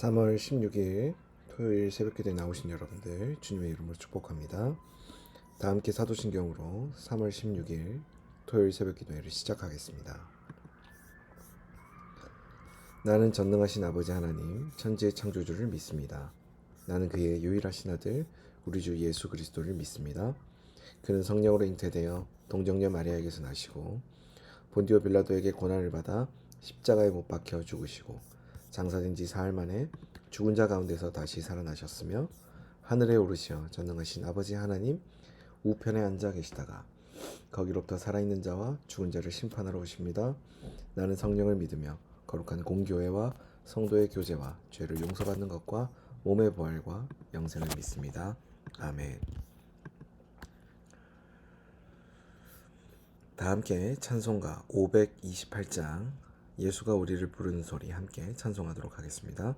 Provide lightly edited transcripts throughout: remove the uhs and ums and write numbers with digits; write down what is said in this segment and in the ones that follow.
3월 16일 토요일 새벽기도에 나오신 여러분들 주님의 이름으로 축복합니다. 다 함께 사도신경으로 3월 16일 토요일 새벽기도회를 시작하겠습니다. 나는 전능하신 아버지 하나님 천지의 창조주를 믿습니다. 나는 그의 유일하신 아들 우리 주 예수 그리스도를 믿습니다. 그는 성령으로 잉태되어 동정녀 마리아에게서 나시고 본디오 빌라도에게 고난을 받아 십자가에 못 박혀 죽으시고 장사된 지 사흘 만에 죽은 자 가운데서 다시 살아나셨으며 하늘에 오르시어 전능하신 아버지 하나님 우편에 앉아 계시다가 거기로부터 살아있는 자와 죽은 자를 심판하러 오십니다. 나는 성령을 믿으며 거룩한 공교회와 성도의 교제와 죄를 용서받는 것과 몸의 부활과 영생을 믿습니다. 아멘. 다 함께 찬송가 528장 예수가 우리를 부르는 소리 함께 찬송하도록 하겠습니다.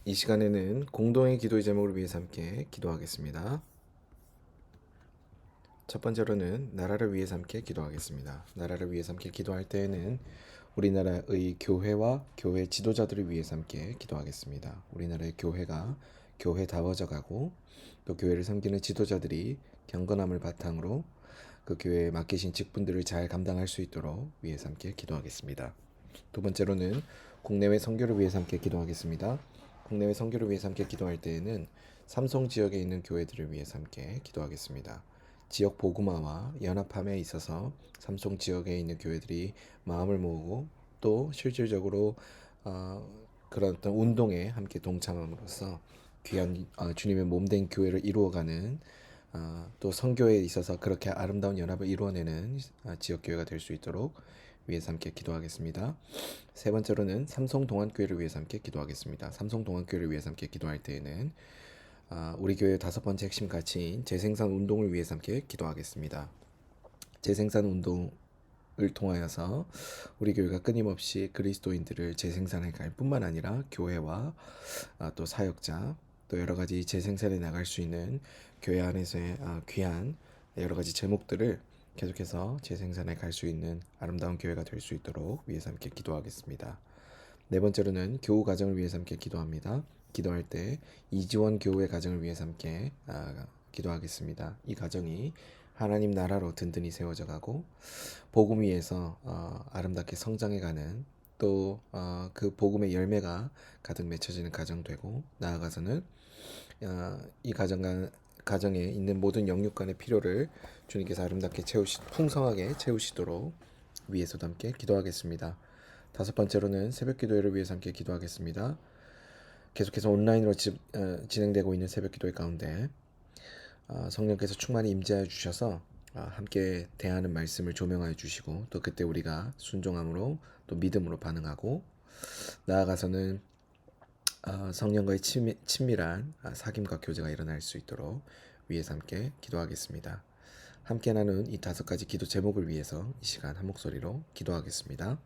이 시간에는 공동의 기도의 제목을 위해서 함께 기도하겠습니다. 첫 번째로는 나라를 위해서 함께 기도하겠습니다. 나라를 위해서 함께 기도할 때에는 우리나라의 교회와 교회 지도자들을 위해서 함께 기도하겠습니다. 우리나라의 교회가 교회다워져 가고 또 교회를 섬기는 지도자들이 경건함을 바탕으로 그 교회에 맡기신 직분들을 잘 감당할 수 있도록 위해서 함께 기도하겠습니다. 두 번째로는 국내외 선교를 위해서 함께 기도하겠습니다. 국내외 선교를 위해서 함께 기도할 때에는 삼성 지역에 있는 교회들을 위해서 함께 기도하겠습니다. 지역 복음화와 연합함에 있어서 삼성 지역에 있는 교회들이 마음을 모으고 또 실질적으로 어, 그런 어떤 운동에 함께 동참함으로써 귀한 주님의 몸된 교회를 이루어가는 또 선교에 있어서 그렇게 아름다운 연합을 이루어내는 지역 교회가 될 수 있도록 위해서 함께 기도하겠습니다. 세 번째로는 삼성 동안교회를 위해서 함께 기도하겠습니다. 삼성 동안교회를 위해서 함께 기도할 때에는 우리 교회의 다섯 번째 핵심 가치인 재생산 운동을 위해서 함께 기도하겠습니다. 재생산 운동을 통하여서 우리 교회가 끊임없이 그리스도인들을 재생산해 갈 뿐만 아니라 교회와 또 사역자 또 여러 가지 재생산해 나갈 수 있는 교회 안에서의 귀한 여러 가지 제목들을 계속해서 재생산해 갈 수 있는 아름다운 교회가 될 수 있도록 위해서 함께 기도하겠습니다. 네 번째로는 교우 가정을 위해서 함께 기도합니다. 기도할 때 이지원 교우의 가정을 위해서 함께 기도하겠습니다. 이 가정이 하나님 나라로 든든히 세워져 가고 복음 위에서 아름답게 성장해가는 또 그 복음의 열매가 가득 맺혀지는 가정 되고 나아가서는 이 가정에 있는 모든 영육간의 필요를 주님께서 아름답게 풍성하게 채우시도록 위해서도 함께 기도하겠습니다. 다섯 번째로는 새벽 기도회를 위해서 함께 기도하겠습니다. 계속해서 온라인으로 진행되고 있는 새벽 기도회 가운데 성령께서 충만히 임재하여 주셔서 함께 대하는 말씀을 조명하여 주시고 또 그때 우리가 순종함으로 또 믿음으로 반응하고 나아가서는 성령과의 친밀한 사귐과 교제가 일어날 수 있도록 위해서 함께 기도하겠습니다. 함께 나눈 이 다섯 가지 기도 제목을 위해서 이 시간 한 목소리로 기도하겠습니다.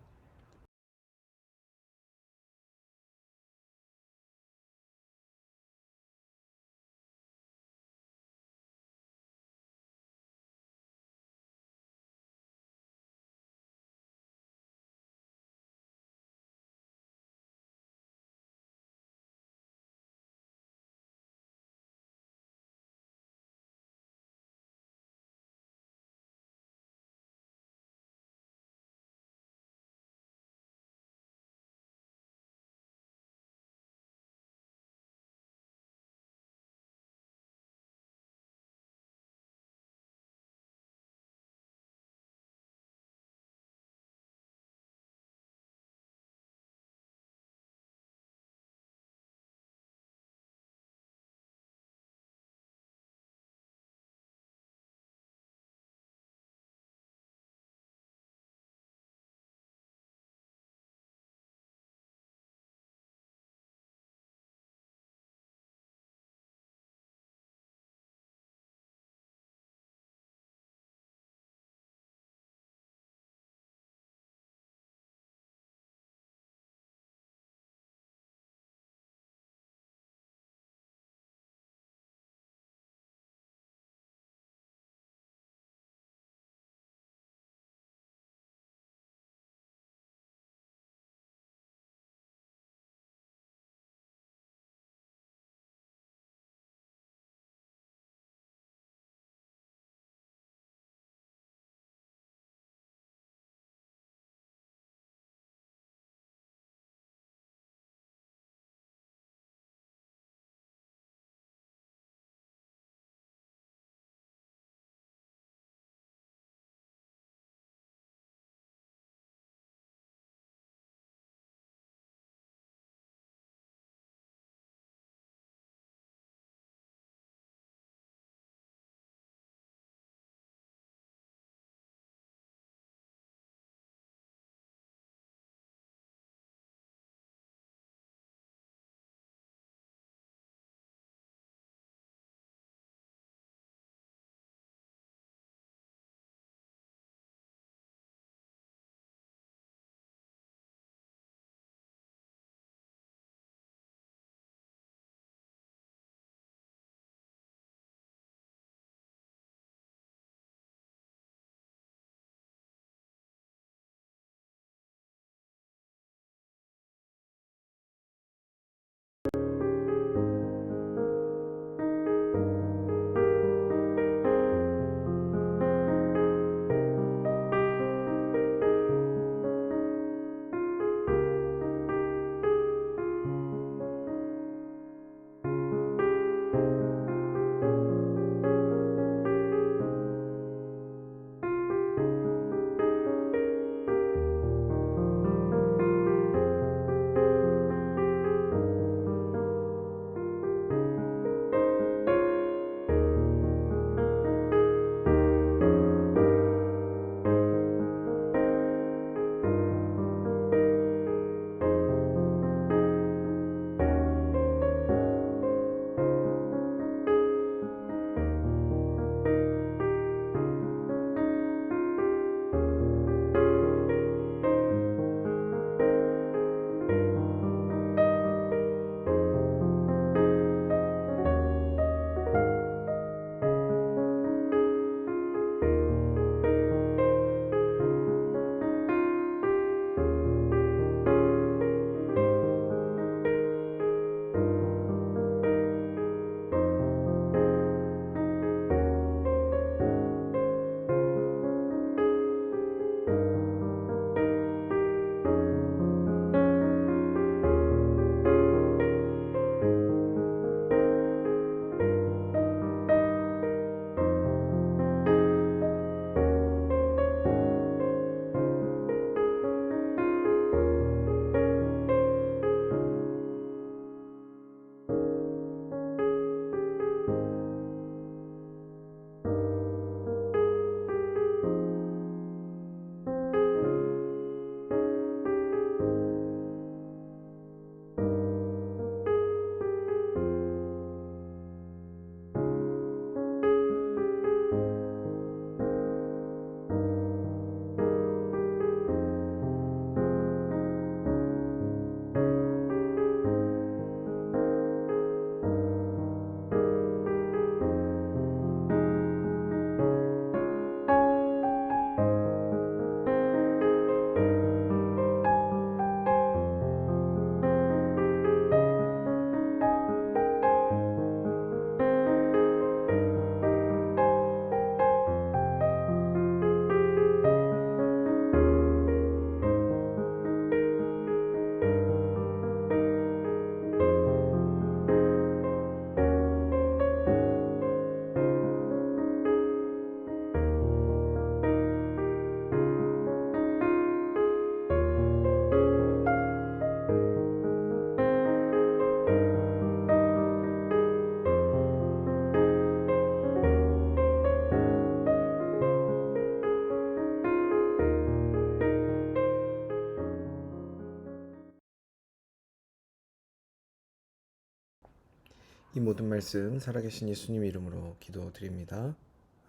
이 모든 말씀 살아계신 예수님 이름으로 기도드립니다.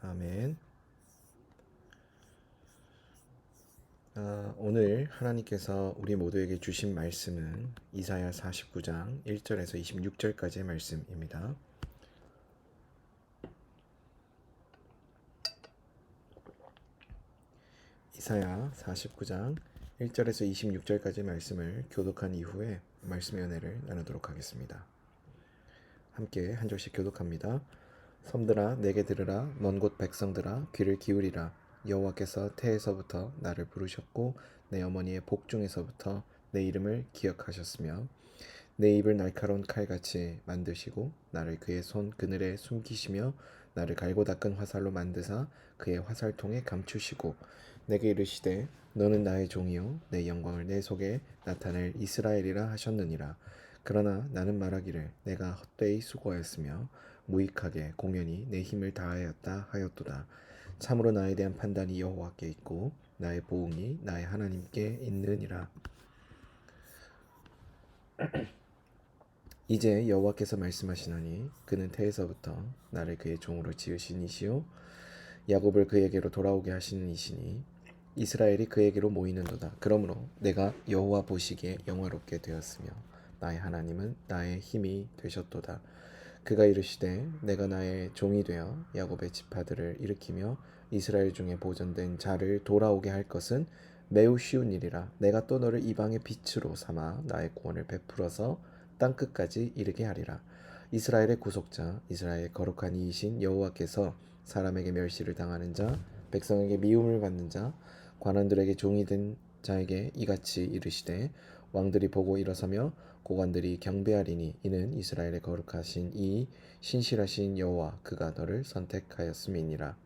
아멘. 오늘 하나님께서 우리 모두에게 주신 말씀은 이사야 49장 1절에서 26절까지의 말씀입니다. 이사야 49장 1절에서 26절까지의 말씀을 교독한 이후에 말씀의 은혜를 나누도록 하겠습니다. 함께 한 절씩 교독합니다. 섬들아 내게 들으라. 넌 곧 백성들아 귀를 기울이라. 여호와께서 태에서부터 나를 부르셨고 내 어머니의 복중에서부터 내 이름을 기억하셨으며 내 입을 날카로운 칼같이 만드시고 나를 그의 손 그늘에 숨기시며 나를 갈고 닦은 화살로 만드사 그의 화살통에 감추시고 내게 이르시되 너는 나의 종이요 내 영광을 내 속에 나타낼 이스라엘이라 하셨느니라. 그러나 나는 말하기를 내가 헛되이 수고하였으며 무익하게 공연히 내 힘을 다하였다 하였도다. 참으로 나에 대한 판단이 여호와께 있고 나의 보응이 나의 하나님께 있느니라. 이제 여호와께서 말씀하시노니 그는 태에서부터 나를 그의 종으로 지으신 이시요 야곱을 그에게로 돌아오게 하시는 이시니 이스라엘이 그에게로 모이는도다. 그러므로 내가 여호와 보시기에 영화롭게 되었으며 나의 하나님은 나의 힘이 되셨도다. 그가 이르시되 내가 나의 종이 되어 야곱의 지파들을 일으키며 이스라엘 중에 보존된 자를 돌아오게 할 것은 매우 쉬운 일이라. 내가 또 너를 이방의 빛으로 삼아 나의 구원을 베풀어서 땅끝까지 이르게 하리라. 이스라엘의 구속자 이스라엘의 거룩한 이이신 여호와께서 사람에게 멸시를 당하는 자 백성에게 미움을 받는 자 관원들에게 종이 된 자에게 이같이 이르시되 왕들이 보고 일어서며 고관들이 경배하리니 이는 이스라엘의 거룩하신 이 신실하신 여호와 그가 너를 선택하였음이니라.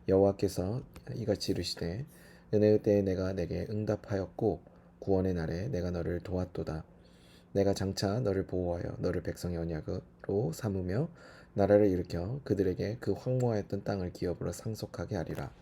여호와께서 이같이 이르시되 은혜의 때에 내가 내게 응답하였고 구원의 날에 내가 너를 도왔도다. 내가 장차 너를 보호하여 너를 백성의 언약으로 삼으며 나라를 일으켜 그들에게 그 황무하였던 땅을 기업으로 상속하게 하리라.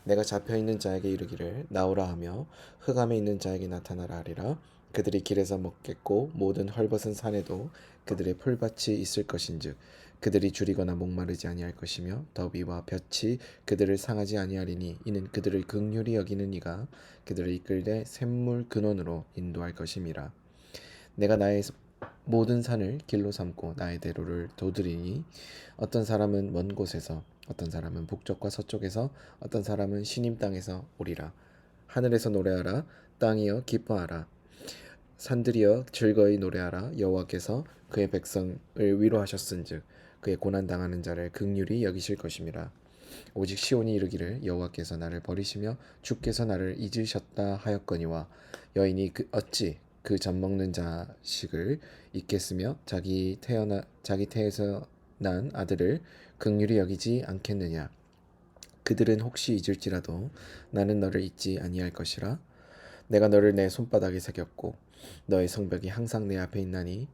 내가 잡혀있는 자에게 이르기를 나오라 하며 흑암에 있는 자에게 나타나라 하리라. 그들이 길에서 먹겠고 모든 헐벗은 산에도 그들의 풀밭이 있을 것인즉 그들이 줄이거나 목마르지 아니할 것이며 더위와 볕이 그들을 상하지 아니하리니 이는 그들을 긍휼히 여기는 이가 그들을 이끌되 샘물 근원으로 인도할 것임이라. 내가 나의 모든 산을 길로 삼고 나의 대로를 도드리니 어떤 사람은 먼 곳에서 어떤 사람은 북쪽과 서쪽에서 어떤 사람은 시님 땅에서 오리라. 하늘에서 노래하라. 땅이여 기뻐하라. 산들이여 즐거이 노래하라. 여호와께서 그의 백성을 위로하셨은즉 그의 고난 당하는 자를 긍휼히 여기실 것임이라. 오직 시온이 이르기를 여호와께서 나를 버리시며 주께서 나를 잊으셨다 하였거니와 여인이 어찌 그 젖먹는 자식을 잊겠으며 자기 태에서 난 아들을 긍휼히 여기지 않겠느냐. 그들은 혹시 잊을지라도 나는 너를 잊지 아니할 것이라. 내가 너를 내 손바닥에 새겼고 너의 성벽이 항상 내 앞에 있나니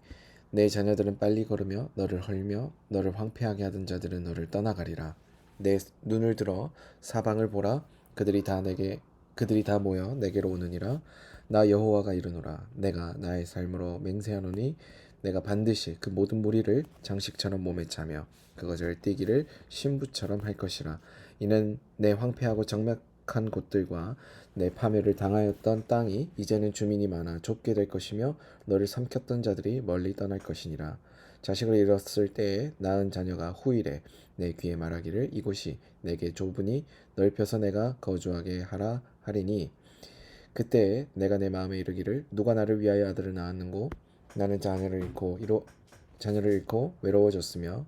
내 자녀들은 빨리 걸으며 너를 헐며 너를 황폐하게 하던 자들은 너를 떠나가리라. 내 눈을 들어 사방을 보라. 그들이 다 모여 내게로 오느니라. 나 여호와가 이르노라. 내가 나의 삶으로 맹세하노니 내가 반드시 그 모든 무리를 장식처럼 몸에 차며 그것을 띠기를 신부처럼 할 것이라. 이는 내 황폐하고 적막한 곳들과 내 파멸을 당하였던 땅이 이제는 주민이 많아 좁게 될 것이며 너를 삼켰던 자들이 멀리 떠날 것이니라. 자식을 잃었을 때에 낳은 자녀가 후일에 내 귀에 말하기를 이곳이 내게 좁으니 넓혀서 내가 거주하게 하라 하리니 그때에 내가 내 마음에 이르기를 누가 나를 위하여 아들을 낳았는고 나는 자녀를 잃고 외로워졌으며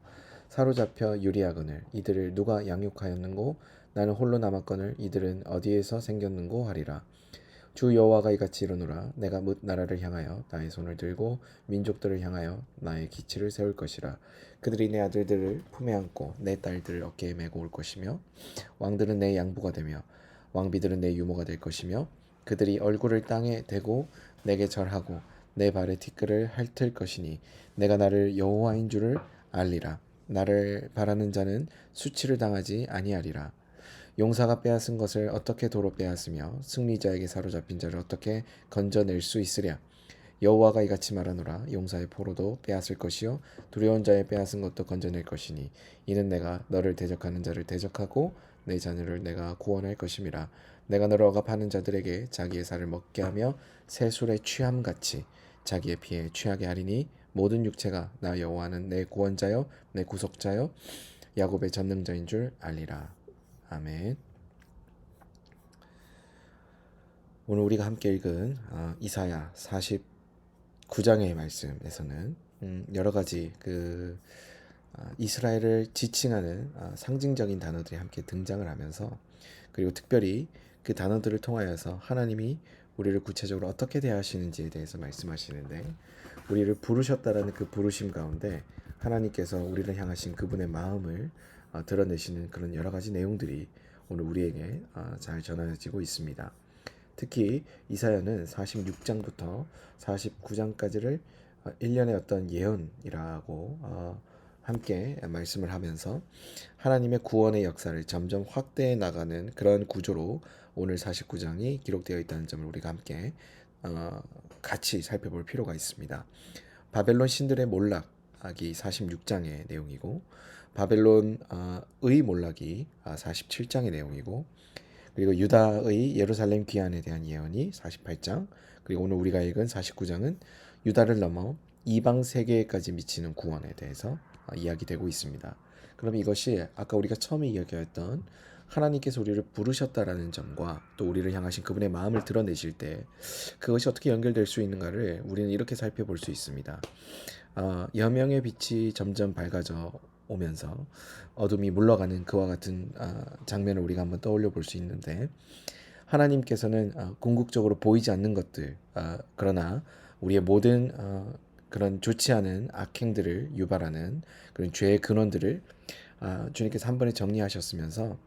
사로잡혀 유리하거늘 이들을 누가 양육하였는고 나는 홀로 남았거늘 이들은 어디에서 생겼는고 하리라. 주 여호와가 이같이 이르노라. 내가 뭇 나라를 향하여 나의 손을 들고 민족들을 향하여 나의 기치를 세울 것이라. 그들이 내 아들들을 품에 안고 내 딸들을 어깨에 메고 올 것이며 왕들은 내 양부가 되며 왕비들은 내 유모가 될 것이며 그들이 얼굴을 땅에 대고 내게 절하고 내 발의 티끌을 핥을 것이니 내가 나를 여호와인 줄을 알리라. 나를 바라는 자는 수치를 당하지 아니하리라. 용사가 빼앗은 것을 어떻게 도로 빼앗으며 승리자에게 사로잡힌 자를 어떻게 건져낼 수 있으랴. 여호와가 이같이 말하노라. 용사의 포로도 빼앗을 것이요 두려운 자의 빼앗은 것도 건져낼 것이니 이는 내가 너를 대적하는 자를 대적하고 내 자녀를 내가 구원할 것임이라. 내가 너를 억압하는 자들에게 자기의 살을 먹게 하며 새술의 취함같이 자기의 피에 취하게 하리니 모든 육체가 나 여호와는 내 구원자요 내 구속자요 야곱의 전능자인 줄 알리라. 아멘. 오늘 우리가 함께 읽은 이사야 49장의 말씀에서는 여러 가지 이스라엘을 지칭하는 상징적인 단어들이 함께 등장을 하면서, 그리고 특별히 그 단어들을 통하여서 하나님이 우리를 구체적으로 어떻게 대하시는지에 대해서 말씀하시는데, 우리를 부르셨다라는 그 부르심 가운데 하나님께서 우리를 향하신 그분의 마음을 드러내시는 그런 여러 가지 내용들이 오늘 우리에게 잘 전해지고 있습니다. 특히 이사야는 46장부터 49장까지를 1년의 어떤 예언이라고 함께 말씀을 하면서 하나님의 구원의 역사를 점점 확대해 나가는 그런 구조로 오늘 49장이 기록되어 있다는 점을 우리가 함께 같이 살펴볼 필요가 있습니다. 바벨론 신들의 몰락이 46장의 내용이고, 바벨론의 몰락이 47장의 내용이고, 그리고 유다의 예루살렘 귀환에 대한 예언이 48장, 그리고 오늘 우리가 읽은 49장은 유다를 넘어 이방 세계까지 미치는 구원에 대해서 이야기되고 있습니다. 그럼 이것이 아까 우리가 처음에 이야기했던 하나님께서 우리를 부르셨다라는 점과 또 우리를 향하신 그분의 마음을 드러내실 때 그것이 어떻게 연결될 수 있는가를 우리는 이렇게 살펴볼 수 있습니다. 여명의 빛이 점점 밝아져 오면서 어둠이 물러가는 그와 같은 장면을 우리가 한번 떠올려 볼 수 있는데, 하나님께서는 궁극적으로 보이지 않는 것들, 그러나 우리의 모든 그런 좋지 않은 악행들을 유발하는 그런 죄의 근원들을 주님께서 한 번에 정리하셨으면서,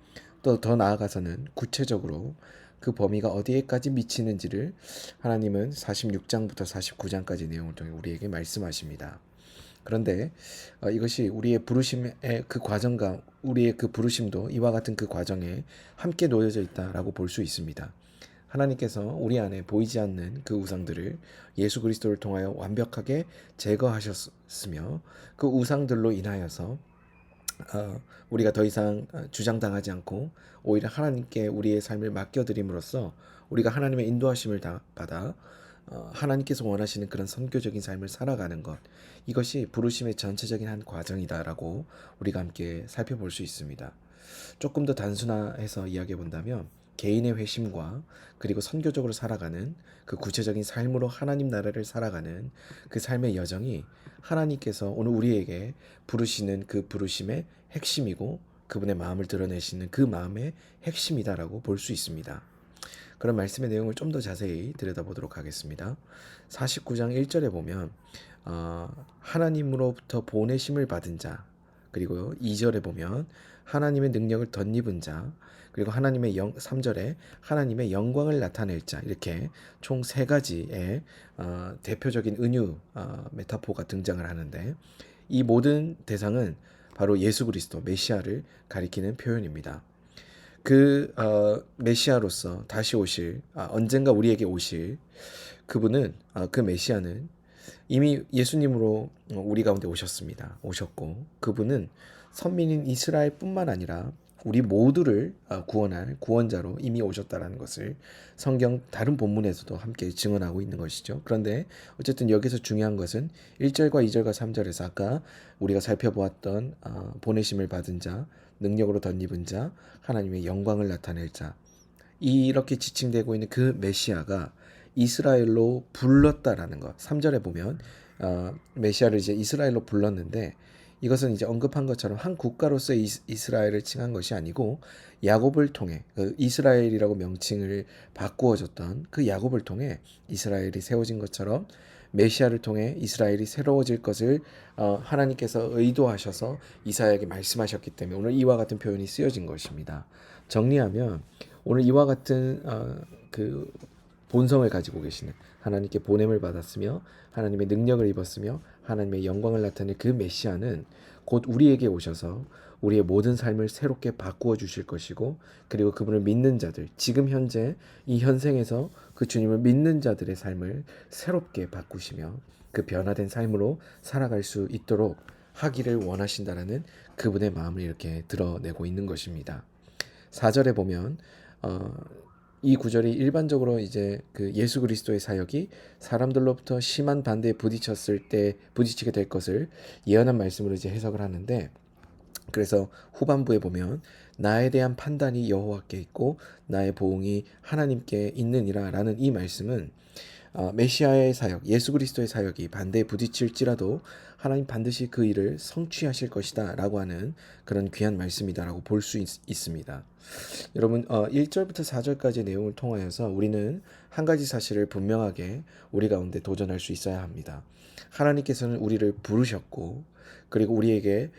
또 더 나아가서는 구체적으로 그 범위가 어디에까지 미치는지를 하나님은 46장부터 49장까지 내용을 통해 우리에게 말씀하십니다. 그런데 이것이 우리의 부르심의 그 과정과 우리의 그 부르심도 이와 같은 그 과정에 함께 놓여져 있다라고 볼 수 있습니다. 하나님께서 우리 안에 보이지 않는 그 우상들을 예수 그리스도를 통하여 완벽하게 제거하셨으며, 그 우상들로 인하여서 우리가 더 이상 주장당하지 않고 오히려 하나님께 우리의 삶을 맡겨드림으로써 우리가 하나님의 인도하심을 받아 하나님께서 원하시는 그런 선교적인 삶을 살아가는 것, 이것이 부르심의 전체적인 한 과정이다라고 우리가 함께 살펴볼 수 있습니다. 조금 더 단순화해서 이야기해 본다면 개인의 회심과 그리고 선교적으로 살아가는 그 구체적인 삶으로 하나님 나라를 살아가는 그 삶의 여정이 하나님께서 오늘 우리에게 부르시는 그 부르심의 핵심이고 그분의 마음을 드러내시는 그 마음의 핵심이다라고 볼 수 있습니다. 그런 말씀의 내용을 좀 더 자세히 들여다보도록 하겠습니다. 49장 1절에 보면 하나님으로부터 보내심을 받은 자, 그리고 2절에 보면 하나님의 능력을 덧입은 자, 그리고 3절에 하나님의 영광을 나타낼 자, 이렇게 총 3가지의 대표적인 은유 메타포가 등장을 하는데, 이 모든 대상은 바로 예수 그리스도 메시아를 가리키는 표현입니다. 그 메시아로서 다시 오실, 언젠가 우리에게 오실 그분은, 그 메시아는 이미 예수님으로 우리 가운데 오셨습니다. 오셨고 그분은 선민인 이스라엘뿐만 아니라 우리 모두를 구원할 구원자로 이미 오셨다라는 것을 성경 다른 본문에서도 함께 증언하고 있는 것이죠. 그런데 어쨌든 여기서 중요한 것은 1절과 2절과 3절에서 아까 우리가 살펴보았던 보내심을 받은 자, 능력으로 덧입은 자, 하나님의 영광을 나타낼 자, 이렇게 지칭되고 있는 그 메시아가 이스라엘로 불렀다라는 것. 3절에 보면 메시아를 이제 이스라엘로 불렀는데, 이것은 이제 언급한 것처럼 한 국가로서의 이스라엘을 칭한 것이 아니고 야곱을 통해 이스라엘이라고 명칭을 바꾸어졌던 그 야곱을 통해 이스라엘이 세워진 것처럼 메시아를 통해 이스라엘이 새로워질 것을 하나님께서 의도하셔서 이사야에게 말씀하셨기 때문에 오늘 이와 같은 표현이 쓰여진 것입니다. 정리하면 오늘 이와 같은 그 본성을 가지고 계시는, 하나님께 보냄을 받았으며 하나님의 능력을 입었으며 하나님의 영광을 나타낼 그 메시아는 곧 우리에게 오셔서 우리의 모든 삶을 새롭게 바꾸어 주실 것이고, 그리고 그분을 믿는 자들, 지금 현재 이 현생에서 그 주님을 믿는 자들의 삶을 새롭게 바꾸시며 그 변화된 삶으로 살아갈 수 있도록 하기를 원하신다라는 그분의 마음을 이렇게 드러내고 있는 것입니다. 4절에 보면 이 구절이 일반적으로 이제 그 예수 그리스도의 사역이 사람들로부터 심한 반대에 부딪히게 될 것을 예언한 말씀으로 이제 해석을 하는데, 그래서 후반부에 보면 나에 대한 판단이 여호와께 있고 나의 보응이 하나님께 있느니라 라는 이 말씀은 메시아의 사역, 예수 그리스도의 사역이 반대에 부딪힐지라도 하나님 반드시 그 일을 성취하실 것이다 라고 하는 그런 귀한 말씀이다라고 볼 수 있습니다. 여러분 1절부터 4절까지의 내용을 통하여서 우리는 한 가지 사실을 분명하게 우리 가운데 도전할 수 있어야 합니다. 하나님께서는 우리를 부르셨고, 그리고 우리에게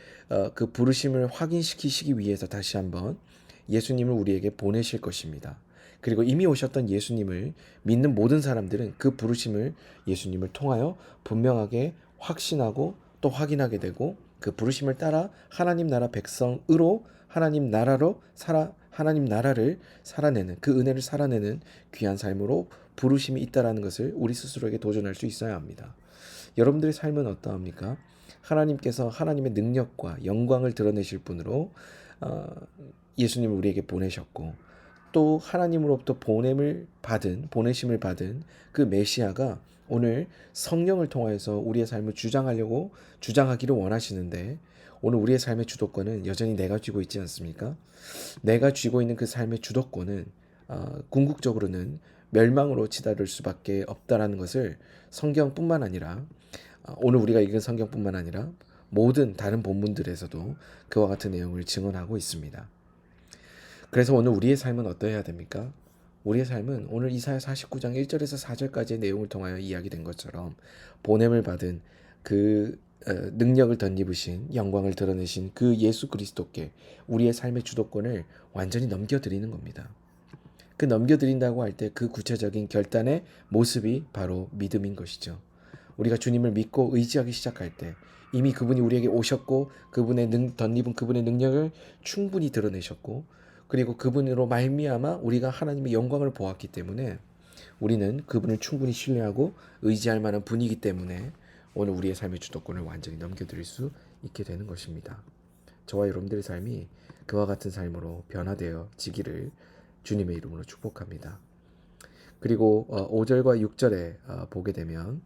그 부르심을 확인시키시기 위해서 다시 한번 예수님을 우리에게 보내실 것입니다. 그리고 이미 오셨던 예수님을 믿는 모든 사람들은 그 부르심을 예수님을 통하여 분명하게 확신하고 또 확인하게 되고, 그 부르심을 따라 하나님 나라 백성으로 하나님 나라를 살아내는, 그 은혜를 살아내는 귀한 삶으로 부르심이 있다라는 것을 우리 스스로에게 도전할 수 있어야 합니다. 여러분들의 삶은 어떠합니까? 하나님께서 하나님의 능력과 영광을 드러내실 분으로 예수님을 우리에게 보내셨고, 또 하나님으로부터 보내심을 받은 그 메시아가 오늘 성령을 통하여서 우리의 삶을 주장하기를 원하시는데, 오늘 우리의 삶의 주도권은 여전히 내가 쥐고 있지 않습니까? 내가 쥐고 있는 그 삶의 주도권은 궁극적으로는 멸망으로 치달을 수밖에 없다라는 것을 성경뿐만 아니라 오늘 우리가 읽은 성경뿐만 아니라 모든 다른 본문들에서도 그와 같은 내용을 증언하고 있습니다. 그래서 오늘 우리의 삶은 어떠해야 됩니까? 우리의 삶은 오늘 이사야 49장 1절에서 4절까지의 내용을 통하여 이야기된 것처럼 보냄을 받은 그 능력을 덧입으신, 영광을 드러내신 그 예수 그리스도께 우리의 삶의 주도권을 완전히 넘겨드리는 겁니다. 그 넘겨드린다고 할 때 그 구체적인 결단의 모습이 바로 믿음인 것이죠. 우리가 주님을 믿고 의지하기 시작할 때 이미 그분이 우리에게 오셨고 덧입은 그분의 능력을 충분히 드러내셨고, 그리고 그분으로 말미암아 우리가 하나님의 영광을 보았기 때문에 우리는 그분을 충분히 신뢰하고 의지할 만한 분이기 때문에 오늘 우리의 삶의 주도권을 완전히 넘겨드릴 수 있게 되는 것입니다. 저와 여러분들의 삶이 그와 같은 삶으로 변화되어지기를 주님의 이름으로 축복합니다. 그리고 5절과 6절에 보게 되면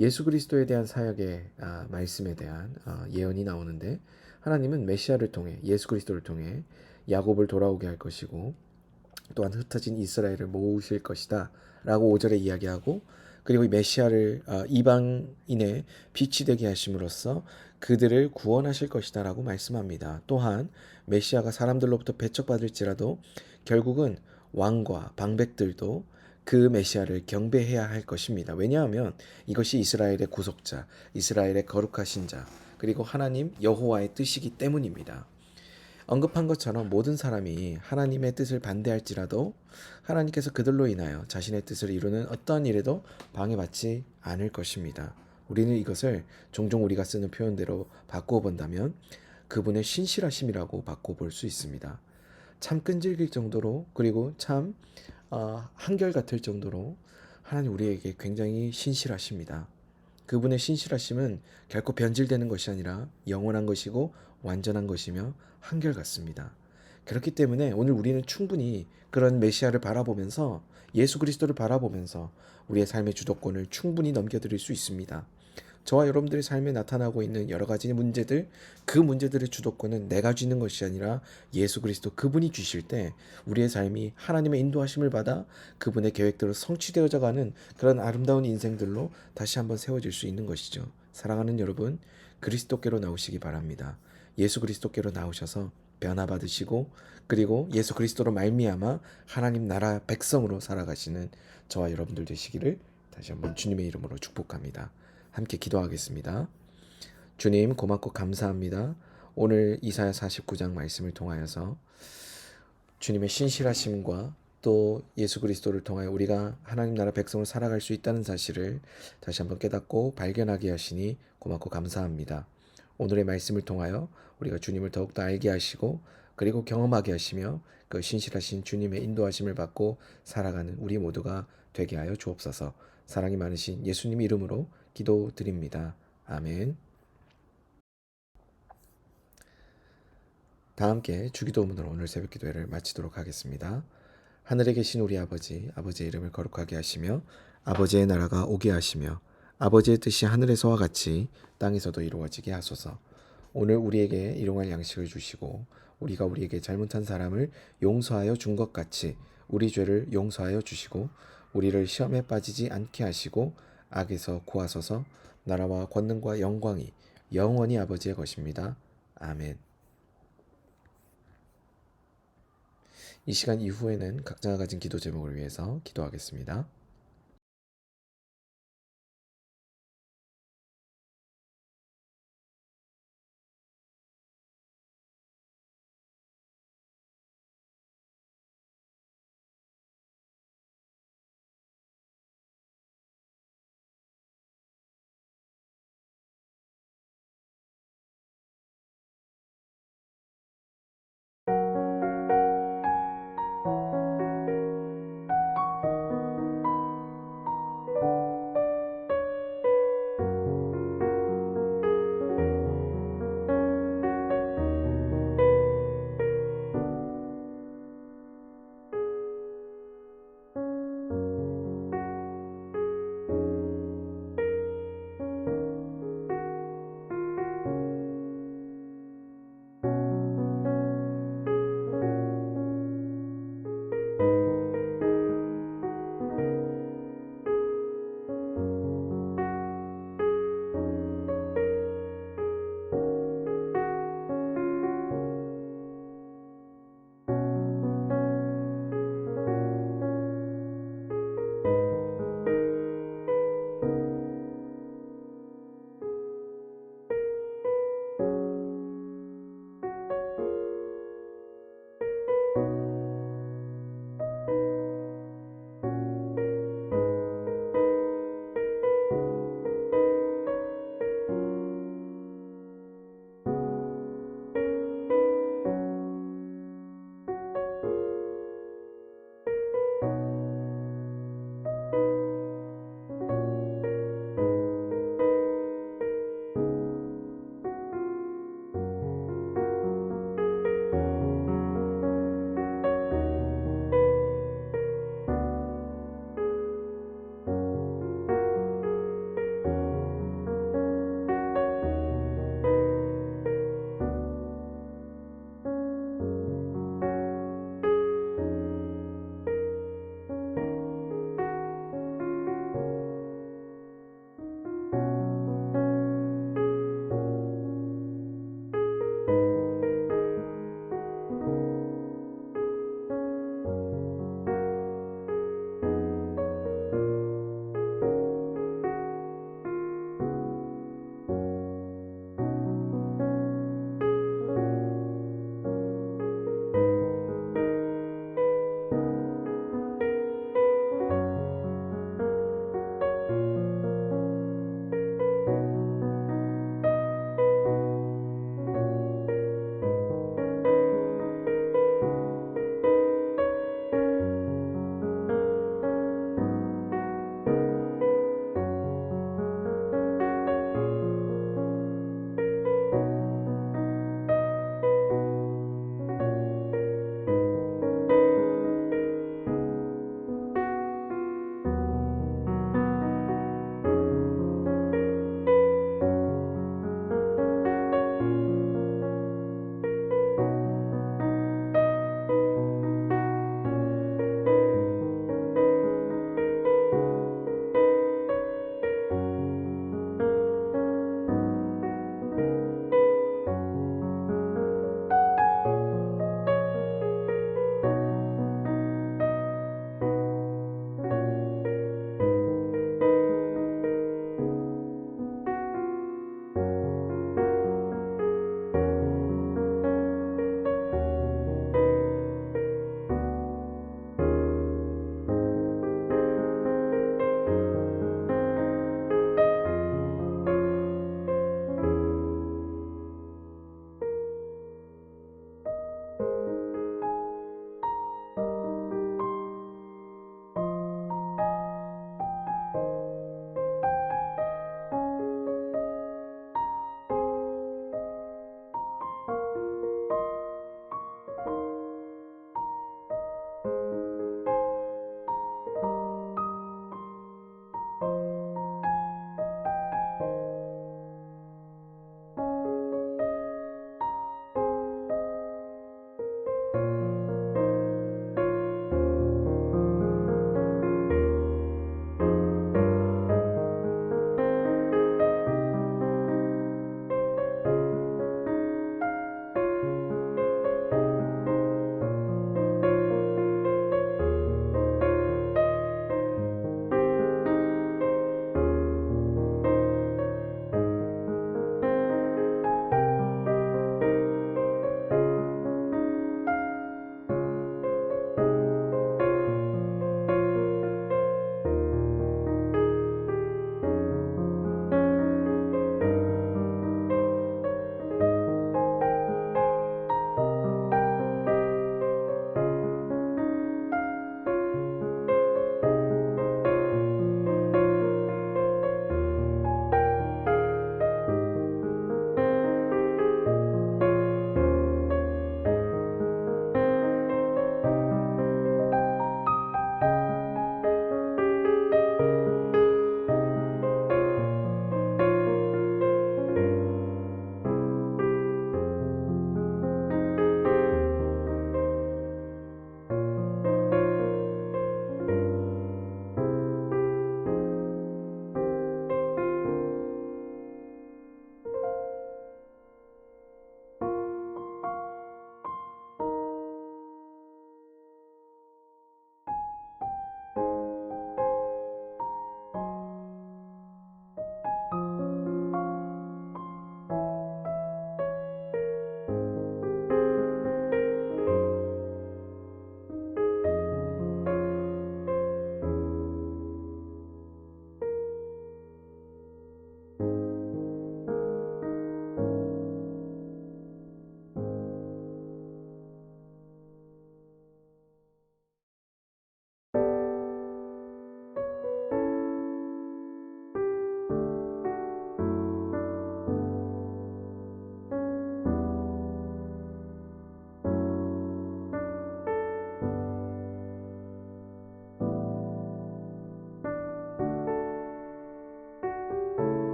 예수 그리스도에 대한 사역의 말씀에 대한 예언이 나오는데, 하나님은 메시아를 통해, 예수 그리스도를 통해 야곱을 돌아오게 할 것이고 또한 흩어진 이스라엘을 모으실 것이다 라고 5절에 이야기하고, 그리고 이 메시아를 이방인의 빛이 되게 하심으로써 그들을 구원하실 것이다 라고 말씀합니다. 또한 메시아가 사람들로부터 배척받을지라도 결국은 왕과 방백들도 그 메시아를 경배해야 할 것입니다. 왜냐하면 이것이 이스라엘의 구속자, 이스라엘의 거룩하신 자, 그리고 하나님 여호와의 뜻이기 때문입니다. 언급한 것처럼 모든 사람이 하나님의 뜻을 반대할지라도 하나님께서 그들로 인하여 자신의 뜻을 이루는 어떠한 일에도 방해받지 않을 것입니다. 우리는 이것을 종종 우리가 쓰는 표현대로 바꾸어 본다면 그분의 신실하심이라고 바꿔볼 수 있습니다. 참 끈질길 정도로, 그리고 참 한결같을 정도로 하나님 우리에게 굉장히 신실하십니다. 그분의 신실하심은 결코 변질되는 것이 아니라 영원한 것이고 완전한 것이며 한결같습니다. 그렇기 때문에 오늘 우리는 충분히 그런 메시아를 바라보면서, 예수 그리스도를 바라보면서 우리의 삶의 주도권을 충분히 넘겨드릴 수 있습니다. 저와 여러분들의 삶에 나타나고 있는 여러 가지 문제들, 그 문제들의 주도권은 내가 쥐는 것이 아니라 예수 그리스도 그분이 쥐실 때 우리의 삶이 하나님의 인도하심을 받아 그분의 계획대로 성취되어져 가는 그런 아름다운 인생들로 다시 한번 세워질 수 있는 것이죠. 사랑하는 여러분, 그리스도께로 나오시기 바랍니다. 예수 그리스도께로 나오셔서 변화받으시고, 그리고 예수 그리스도로 말미암아 하나님 나라 백성으로 살아가시는 저와 여러분들 되시기를 다시 한번 주님의 이름으로 축복합니다. 함께 기도하겠습니다. 주님, 고맙고 감사합니다. 오늘 이사야 49장 말씀을 통하여서 주님의 신실하심과 또 예수 그리스도를 통하여 우리가 하나님 나라 백성으로 살아갈 수 있다는 사실을 다시 한번 깨닫고 발견하게 하시니 고맙고 감사합니다. 오늘의 말씀을 통하여 우리가 주님을 더욱더 알게 하시고, 그리고 경험하게 하시며 그 신실하신 주님의 인도하심을 받고 살아가는 우리 모두가 되게 하여 주옵소서. 사랑이 많으신 예수님 이름으로 기도드립니다. 아멘. 다 함께 주기도문으로 오늘 새벽 기도회를 마치도록 하겠습니다. 하늘에 계신 우리 아버지, 아버지의 이름을 거룩하게 하시며 아버지의 나라가 오게 하시며 아버지의 뜻이 하늘에서와 같이 땅에서도 이루어지게 하소서. 오늘 우리에게 일용할 양식을 주시고 우리가 우리에게 잘못한 사람을 용서하여 준 것 같이 우리 죄를 용서하여 주시고 우리를 시험에 빠지지 않게 하시고 악에서 구하소서. 나라와 권능과 영광이 영원히 아버지의 것입니다. 아멘. 이 시간 이후에는 각자가 가진 기도 제목을 위해서 기도하겠습니다.